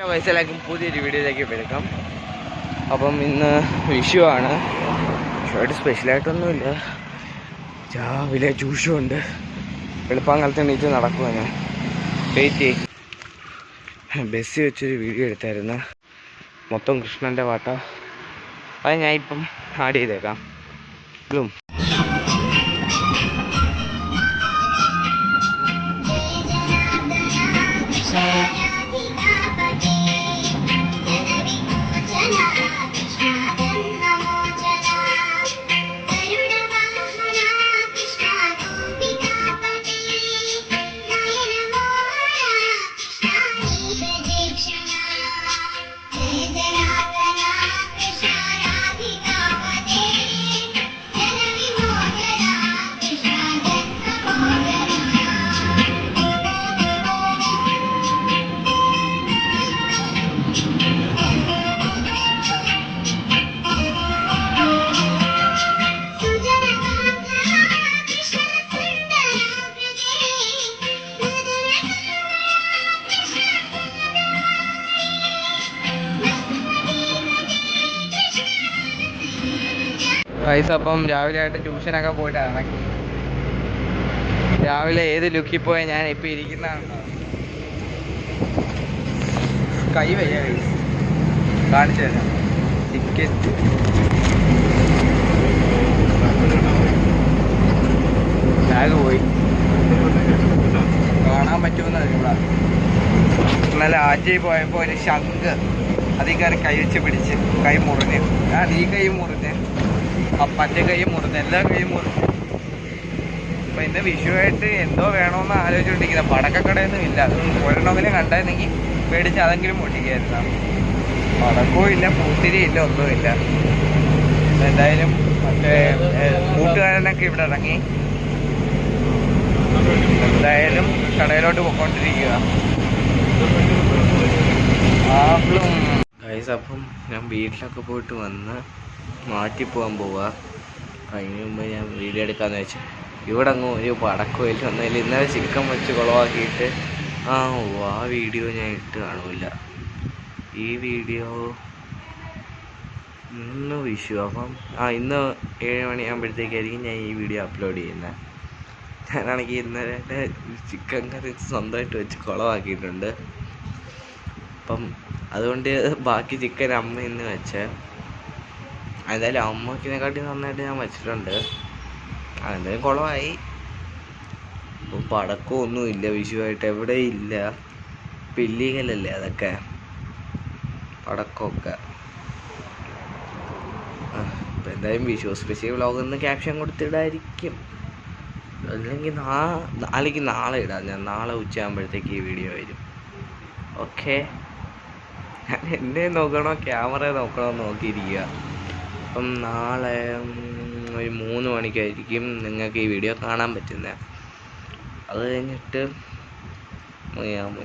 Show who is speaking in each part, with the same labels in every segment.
Speaker 1: വയസ്സിലാക്കും പുതിയൊരു വീഡിയോയിലേക്ക് വെൽക്കം. അപ്പം ഇന്ന് വിഷുവാണ്. വിഷുവായിട്ട് സ്പെഷ്യലായിട്ടൊന്നുമില്ല. രാവിലെ ട്യൂഷനുണ്ട്. വെളുപ്പാങ്കാലത്ത് എണീറ്റ് നടക്കുക. ഞാൻ വെയിറ്റ് ബസ്സിൽ വെച്ചൊരു വീഡിയോ എടുത്തായിരുന്നു. മൊത്തം കൃഷ്ണൻ്റെ പാട്ട. അത് ഞാൻ ഇപ്പം ആഡ് ചെയ്തേക്കാം. ഇതും അപ്പം രാവിലെ ആയിട്ട് ട്യൂഷനൊക്കെ പോയിട്ട് ഇറങ്ങി. രാവിലെ ഏത് ലുക്കിൽ പോയാൽ ഞാൻ ഇപ്പം ഇരിക്കുന്നതാണോ? കൈ വയ്യ. കാണിച്ചു തരാം. ടിക്കറ്റ് ബാഗ് പോയി. കാണാൻ പറ്റുമെന്ന് ഇവിടെ. ഇന്നലെ ആറ്റിൽ പോയപ്പോൾ ഒരു ശംഖ് അതിൽ കയറി കൈ വെച്ച് പിടിച്ച് കൈ മുറിഞ്ഞ്. ഈ കൈ മുറിഞ്ഞ്, അപ്പൻ്റെ കൈ മുറിഞ്ഞ്, എല്ലാ കൈയും മുറിഞ്ഞ്. അപ്പം ഇന്ന് വിഷുവായിട്ട് എന്തോ വേണമെന്ന് ആലോചിച്ചുകൊണ്ടിരിക്കുന്നത്. പടക്കക്കടയൊന്നും ഇല്ല. അത് ഒരെണ്ണമെങ്കിലും കണ്ടായിരുന്നെങ്കിൽ മേടിച്ച് അതെങ്കിലും പൊട്ടിക്കായിരുന്നു. പടക്കവും ഇല്ല, പൂത്തിരി ഇല്ല, ഒന്നുമില്ല. എന്തായാലും മറ്റേ കൂട്ടുകാരനൊക്കെ ഇവിടെ ഇറങ്ങി. എന്തായാലും കടയിലോട്ട് പോയിക്കൊണ്ടിരിക്കുക. അപ്പം ഞാൻ വീട്ടിലൊക്കെ പോയിട്ട് വന്ന് മാറ്റിപ്പോകാൻ പോവാ. അതിന് മുമ്പ് ഞാൻ വീഡിയോ എടുക്കാമെന്ന് വെച്ചു. ഇവിടെ അങ്ങ് ഒരു പടക്കമില്ല, ഒന്നുമില്ല. ഇന്നലെ ചിക്കൻ വെച്ച് കുളവാക്കിയിട്ട് ആ വീഡിയോ ഞാൻ ഇട്ട് കാണൂല. ഈ വീഡിയോ ഇന്ന് വിഷു. അപ്പം ഇന്ന് 7 മണിയാകുമ്പോഴത്തേക്കായിരിക്കും ഞാൻ ഈ വീഡിയോ അപ്ലോഡ് ചെയ്യുന്നത്. ഞാനാണെങ്കിൽ ഇന്നലെ ചിക്കൻ കറി സ്വന്തമായിട്ട് വെച്ച് കുളവാക്കിയിട്ടുണ്ട്. അപ്പം അതുകൊണ്ട് ബാക്കി ചിക്കൻ അമ്മ ഇന്ന് വെച്ച്. എന്തായാലും അമ്മക്കിനെക്കാട്ടി നന്നായിട്ട് ഞാൻ വെച്ചിട്ടുണ്ട്. അതെന്തായാലും കുളമായി. ഇപ്പം പടക്കമൊന്നുമില്ല വിഷുവായിട്ട്, എവിടെ ഇല്ല. പില്ലികലല്ലേ അതൊക്കെ, പടക്കമൊക്കെ. ഇപ്പം എന്തായാലും വിഷു സ്പെഷ്യൽ വ്ളോഗൊന്ന് ക്യാപ്ഷൻ കൊടുത്തിടായിരിക്കും. അല്ലെങ്കിൽ നാളെ ഇടാം. ഞാൻ നാളെ ഉച്ചയാകുമ്പോഴത്തേക്ക് ഈ വീഡിയോ വരും. ഓക്കെ. ഞാൻ എന്നെ നോക്കണോ ക്യാമറ നോക്കണോ നോക്കിയിരിക്കുക. അപ്പം നാളെ ഒരു 3 മണിക്കായിരിക്കും നിങ്ങൾക്ക് ഈ വീഡിയോ കാണാൻ പറ്റുന്നത്. അത് കഴിഞ്ഞിട്ട്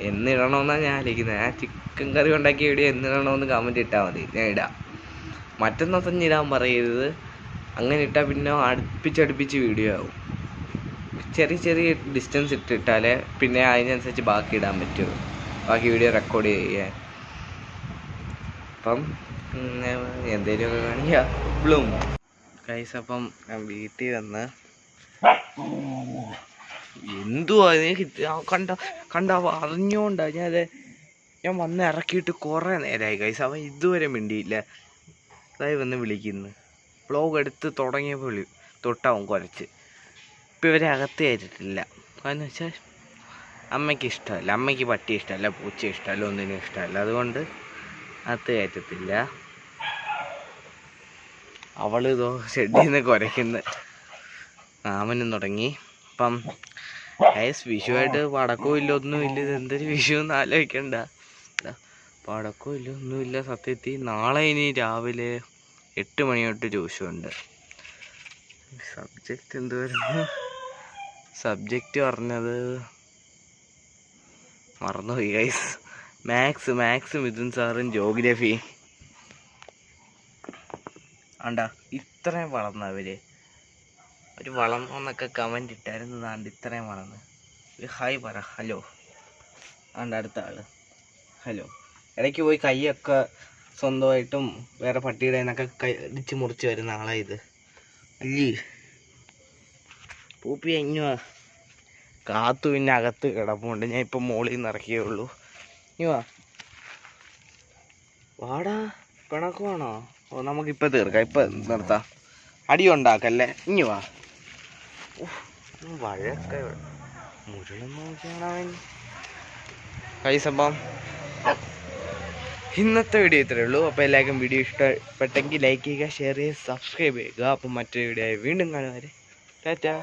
Speaker 1: എന്നിടണമെന്നാണ് ഞാൻ ആലോചിക്കുന്നത്. ആ ചിക്കൻ കറി ഉണ്ടാക്കിയ വീഡിയോ എന്നിടണമെന്ന് കമൻറ്റ് ഇട്ടാൽ മതി, ഞാൻ ഇടാം. മറ്റന്നാൾ തന്നെ ഇടാൻ പറയരുത്. അങ്ങനെ ഇട്ടാൽ പിന്നെ അടുപ്പിച്ചടുപ്പിച്ച് വീഡിയോ ആവും. ചെറിയ ഡിസ്റ്റൻസ് ഇട്ടിട്ടാലേ പിന്നെ അതിനനുസരിച്ച് ബാക്കി ഇടാൻ പറ്റുമോ, ബാക്കി വീഡിയോ റെക്കോർഡ് ചെയ്യാൻ. അപ്പം എന്തെങ്കിലുമൊക്കെ കാണിക്കുക. Bloom guys. അപ്പം ഞാൻ വീട്ടിൽ വന്ന് എന്തുവാ കണ്ട അറിഞ്ഞോണ്ടാ ഞാൻ വന്ന് ഇറക്കിയിട്ട് കുറേ നേരമായി ഗൈസ്. അവൻ ഇതുവരെ മിണ്ടിയില്ല. അതായത് വന്ന് വിളിക്കുന്നു. വ്ളോഗ് എടുത്ത് തുടങ്ങിയപ്പോൾ തൊട്ടാവും കുരച്ച്. ഇപ്പം ഇവരെ അകത്ത് കയറ്റിട്ടില്ല. കാരണം വെച്ചാൽ അമ്മയ്ക്ക് ഇഷ്ടമല്ല. അമ്മയ്ക്ക് പട്ടി ഇഷ്ടമല്ല, പൂച്ച ഇഷ്ടമല്ല, ഒന്നിനും ഇഷ്ടമല്ല. അതുകൊണ്ട് അകത്ത് കയറ്റത്തില്ല. അവളിതോ ഷെഡിൽ നിന്ന് കുരയ്ക്കുന്നു. മാമനും തുടങ്ങി. അപ്പം വിഷുവായിട്ട് പടക്കവും ഇല്ല, ഒന്നുമില്ല. ഇതെന്തൊരു വിഷു എന്ന് ആലോചിക്കണ്ട. പടക്കവും ഇല്ല, ഒന്നുമില്ല. സത്യത്തിൽ നാളെ ഇനി രാവിലെ 8 മണി തൊട്ട് ട്യൂഷനുണ്ട്. സബ്ജക്റ്റ് എന്തുവായിരുന്നു? സബ്ജക്റ്റ് പറഞ്ഞത് മറന്നുപോയി ഗൈസ്. മാത്സ് മിഥുൻ സാറും ജോഗ്രഫി. ആണ്ടാ ഇത്രയും വളർന്നവര്. ഒരു വളർന്നോന്നൊക്കെ കമൻറ്റ് ഇട്ടായിരുന്നു. താണ്ട് ഇത്രയും വളർന്ന്. ഒരു ഹായ് പറ. ഹലോ. ആണ്ട് അടുത്ത ആള് ഹലോ. ഇടയ്ക്ക് പോയി കൈയൊക്കെ സ്വന്തമായിട്ടും വേറെ പട്ടിയുടെ നിന്നൊക്കെ ഇടിച്ച് മുറിച്ച് വരുന്ന ആളാ ഇത്. അല്ലേ പൂപ്പി അഞ്ഞുവാ. കാത്തു പിന്നെ അകത്ത് കിടപ്പുണ്ട്. ഞാൻ ഇപ്പം മോളിൽ നിന്ന് ഇറക്കിയേ ഉള്ളൂ. ഇഞ്ഞുവാ വാടാ. പിണക്കുവാണോ? ഓ നമുക്കിപ്പോൾ തീർക്കാം, ഇപ്പം നിർത്താം. അടി ഉണ്ടാക്കല്ലേ. ഇഞ്ഞുവാ വഴക്കെ മുഴുവൻ നോക്കിയാണവൻ. കൈസപ്പം ഇന്നത്തെ വീഡിയോ ഇത്രയേ ഉള്ളൂ. അപ്പോൾ എല്ലാവർക്കും വീഡിയോ ഇഷ്ടപ്പെട്ടെങ്കിൽ ലൈക്ക് ചെയ്യുക, ഷെയർ ചെയ്യുക, സബ്സ്ക്രൈബ് ചെയ്യുക. അപ്പം മറ്റൊരു വീഡിയോ ആയി വീണ്ടും കാണുവരെ ടാറ്റാ.